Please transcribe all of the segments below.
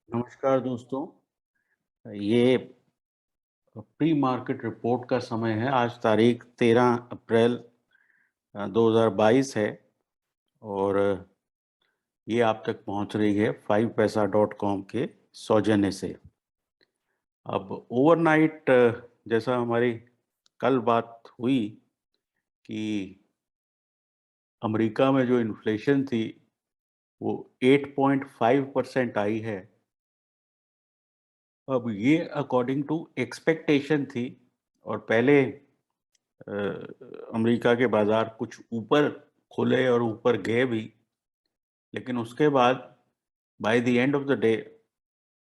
नमस्कार दोस्तों। ये प्री मार्केट रिपोर्ट का समय है। आज तारीख 13 अप्रैल 2022 है और ये आप तक पहुंच रही है 5paisa.com के सौजन्य से। अब ओवरनाइट जैसा हमारी कल बात हुई कि अमेरिका में जो इन्फ्लेशन थी वो 8.5% आई है। अब ये अकॉर्डिंग टू एक्सपेक्टेशन थी और पहले अमेरिका के बाजार कुछ ऊपर खुले और ऊपर गए भी, लेकिन उसके बाद by the end of the day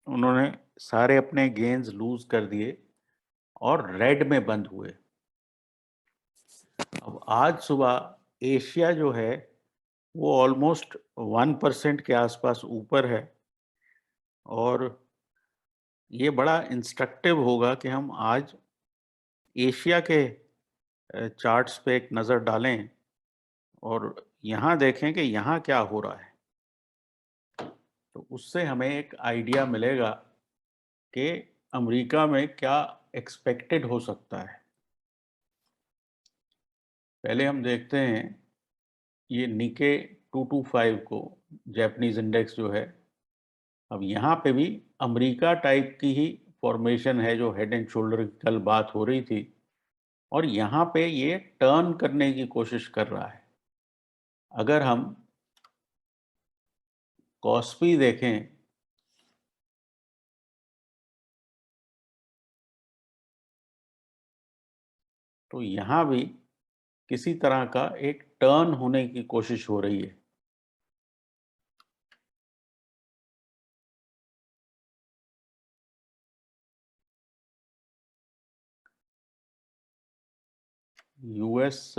उन्होंने सारे अपने गेन्स लूज कर दिए और रेड में बंद हुए। अब आज सुबह एशिया जो है वो ऑलमोस्ट 1% के आसपास ऊपर है और ये बड़ा इंस्ट्रक्टिव होगा कि हम आज एशिया के चार्ट्स पे एक नज़र डालें और यहाँ देखें कि यहाँ क्या हो रहा है। तो उससे हमें एक आइडिया मिलेगा कि अमेरिका में क्या एक्सपेक्टेड हो सकता है। पहले हम देखते हैं ये निके 225 को, जापानीज इंडेक्स जो है। अब यहाँ पे भी अमेरिका टाइप की ही फॉर्मेशन है जो हेड एंड शोल्डर की कल बात हो रही थी और यहाँ पे ये टर्न करने की कोशिश कर रहा है। अगर हम कॉस्पी देखें तो यहाँ भी किसी तरह का एक टर्न होने की कोशिश हो रही है। यूएस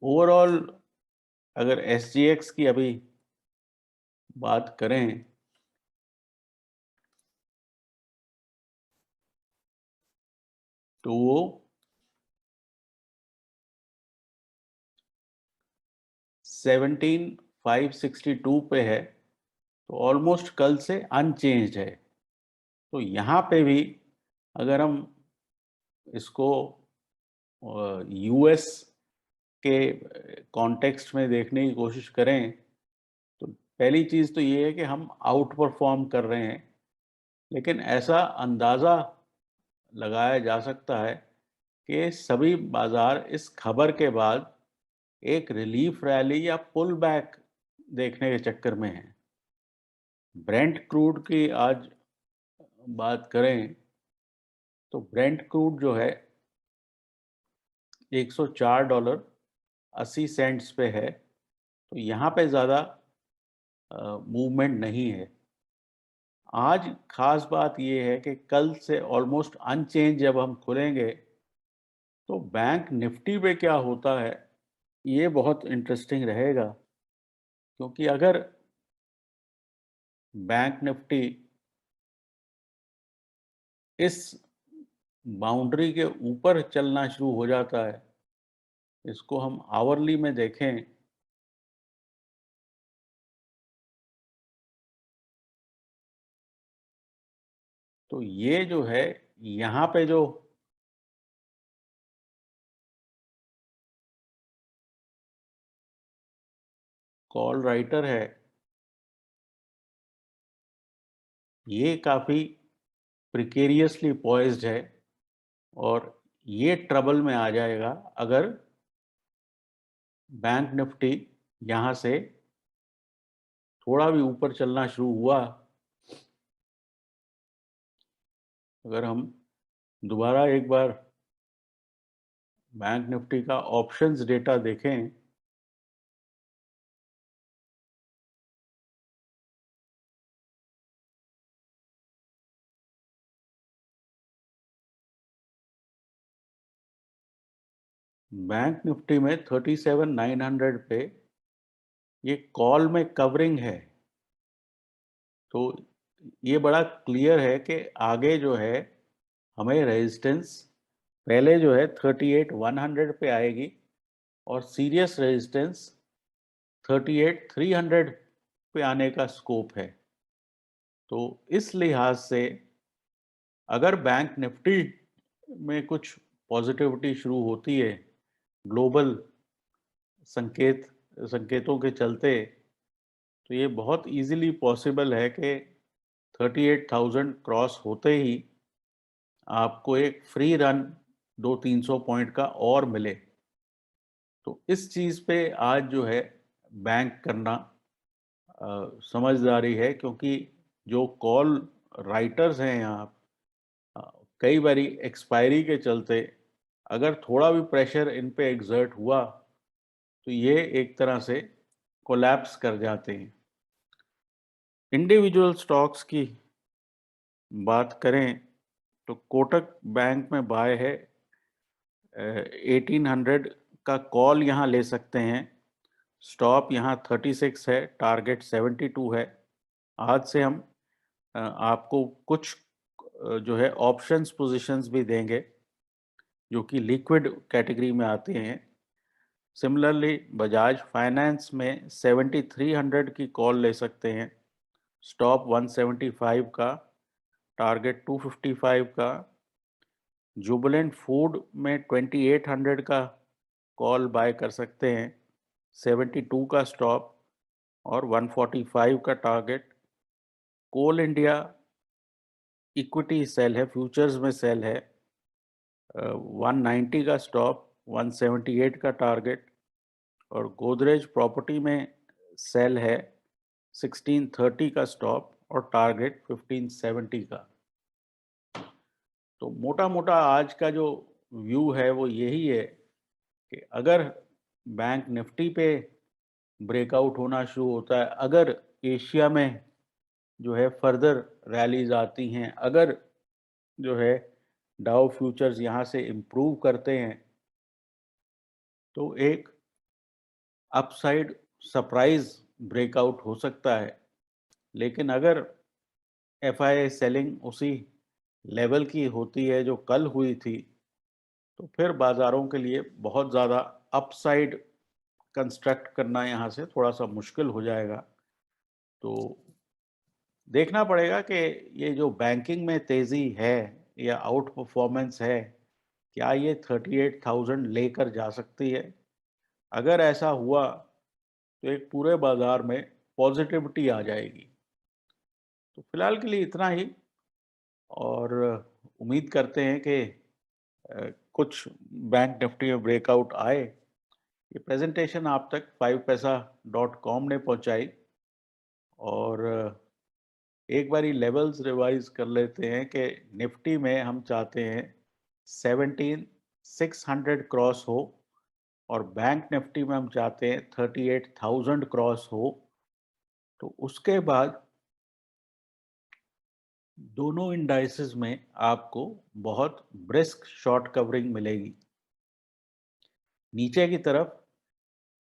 ओवरऑल अगर एसजीएक्स की अभी बात करें तो वो 17,562 पे है, तो ऑलमोस्ट कल से अनचेंज्ड है। तो यहाँ पे भी अगर हम इसको यूएस के कॉन्टेक्स्ट में देखने की कोशिश करें तो पहली चीज़ तो ये है कि हम आउट परफॉर्म कर रहे हैं, लेकिन ऐसा अंदाज़ा लगाया जा सकता है कि सभी बाजार इस खबर के बाद एक रिलीफ रैली या पुल बैक देखने के चक्कर में है। ब्रेंट क्रूड की आज बात करें तो ब्रेंट क्रूड जो है $104.80 पे है, तो यहाँ पे ज़्यादा मूवमेंट नहीं है। आज खास बात ये है कि कल से ऑलमोस्ट अनचेंज जब हम खुलेंगे तो बैंक निफ्टी पे क्या होता है ये बहुत इंटरेस्टिंग रहेगा, क्योंकि अगर बैंक निफ्टी इस बाउंड्री के ऊपर चलना शुरू हो जाता है, इसको हम आवरली में देखें तो ये जो है यहाँ पे जो कॉल राइटर है ये काफ़ी प्रिकेरियसली पॉइज्ड है और ये ट्रबल में आ जाएगा अगर बैंक निफ्टी यहाँ से थोड़ा भी ऊपर चलना शुरू हुआ। अगर हम दोबारा एक बार बैंक निफ्टी का ऑप्शंस डेटा देखें बैंक निफ्टी में 37,900 पे ये कॉल में कवरिंग है, तो ये बड़ा क्लियर है कि आगे जो है हमें रेजिस्टेंस पहले जो है 38,100 पे आएगी और सीरियस रेजिस्टेंस 38,300 पे आने का स्कोप है। तो इस लिहाज से अगर बैंक निफ्टी में कुछ पॉजिटिविटी शुरू होती है ग्लोबल संकेतों के चलते, तो ये बहुत इजीली पॉसिबल है कि 38,000 क्रॉस होते ही आपको एक फ्री रन 200-300 पॉइंट का और मिले। तो इस चीज़ पे आज जो है बैंक करना समझदारी है, क्योंकि जो कॉल राइटर्स हैं यहाँ अ, कई बारी एक्सपायरी के चलते अगर थोड़ा भी प्रेशर इन पे एक्सर्ट हुआ तो ये एक तरह से कोलैप्स कर जाते हैं। इंडिविजुअल स्टॉक्स की बात करें तो कोटक बैंक में बाय है 1800 का कॉल यहाँ ले सकते हैं। स्टॉप यहाँ 36 है, टारगेट 72 है। आज से हम आपको कुछ जो है ऑप्शंस पोजीशंस भी देंगे जो कि लिक्विड कैटेगरी में आते हैं। सिमिलरली बजाज फाइनेंस में 7300 की कॉल ले सकते हैं। स्टॉप 175 का, टारगेट 255 का। जुबिलेंट फूड में 2800 का कॉल बाय कर सकते हैं, 72 का स्टॉप और 145 का टारगेट। कोल इंडिया इक्विटी सेल है, फ्यूचर्स में सेल है, 190 का स्टॉप, 178 का टारगेट। और गोदरेज प्रॉपर्टी में सेल है, 1630 का स्टॉप और टारगेट 1570 का। तो मोटा मोटा आज का जो व्यू है वो यही है कि अगर बैंक निफ्टी पे ब्रेकआउट होना शुरू होता है, अगर एशिया में जो है फर्दर रैलीज आती हैं, अगर जो है डाउ फ्यूचर्स यहाँ से इम्प्रूव करते हैं, तो एक अपसाइड सरप्राइज ब्रेकआउट हो सकता है। लेकिन अगर एफआईआई सेलिंग उसी लेवल की होती है जो कल हुई थी, तो फिर बाज़ारों के लिए बहुत ज़्यादा अपसाइड कंस्ट्रक्ट करना यहाँ से थोड़ा सा मुश्किल हो जाएगा। तो देखना पड़ेगा कि ये जो बैंकिंग में तेज़ी है या आउट परफॉर्मेंस है, क्या ये 38,000 लेकर जा सकती है। अगर ऐसा हुआ तो एक पूरे बाज़ार में पॉजिटिविटी आ जाएगी। तो फिलहाल के लिए इतना ही, और उम्मीद करते हैं कि कुछ बैंक निफ्टी में ब्रेकआउट आए। ये प्रेजेंटेशन आप तक 5paisa.com ने पहुंचाई, और एक बारी लेवल्स रिवाइज कर लेते हैं कि निफ्टी में हम चाहते हैं 17,600 क्रॉस हो, और बैंक निफ्टी में हम चाहते हैं 38,000 क्रॉस हो। तो उसके बाद दोनों इंडाइसेस में आपको बहुत ब्रिस्क शॉर्ट कवरिंग मिलेगी। नीचे की तरफ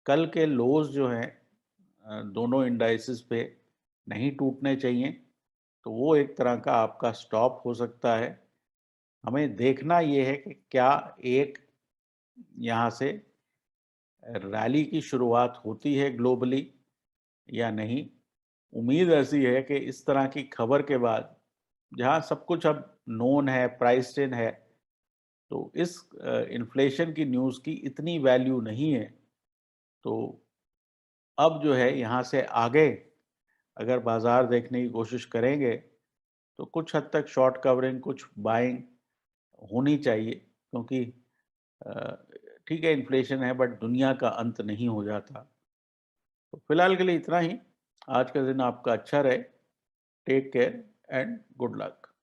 कल के लोज जो हैं दोनों इंडाइसेस पे नहीं टूटने चाहिए, तो वो एक तरह का आपका स्टॉप हो सकता है। हमें देखना ये है कि क्या एक यहाँ से रैली की शुरुआत होती है ग्लोबली या नहीं। उम्मीद ऐसी है कि इस तरह की खबर के बाद, जहाँ सब कुछ अब नोन है, प्राइस्ड इन है, तो इस इन्फ्लेशन की न्यूज़ की इतनी वैल्यू नहीं है। तो अब जो है यहाँ से आगे अगर बाज़ार देखने की कोशिश करेंगे तो कुछ हद तक शॉर्ट कवरिंग, कुछ बाइंग होनी चाहिए, क्योंकि अ, ठीक है इन्फ्लेशन है बट दुनिया का अंत नहीं हो जाता। तो फिलहाल के लिए इतना ही। आज का दिन आपका अच्छा रहे। Take care and good luck.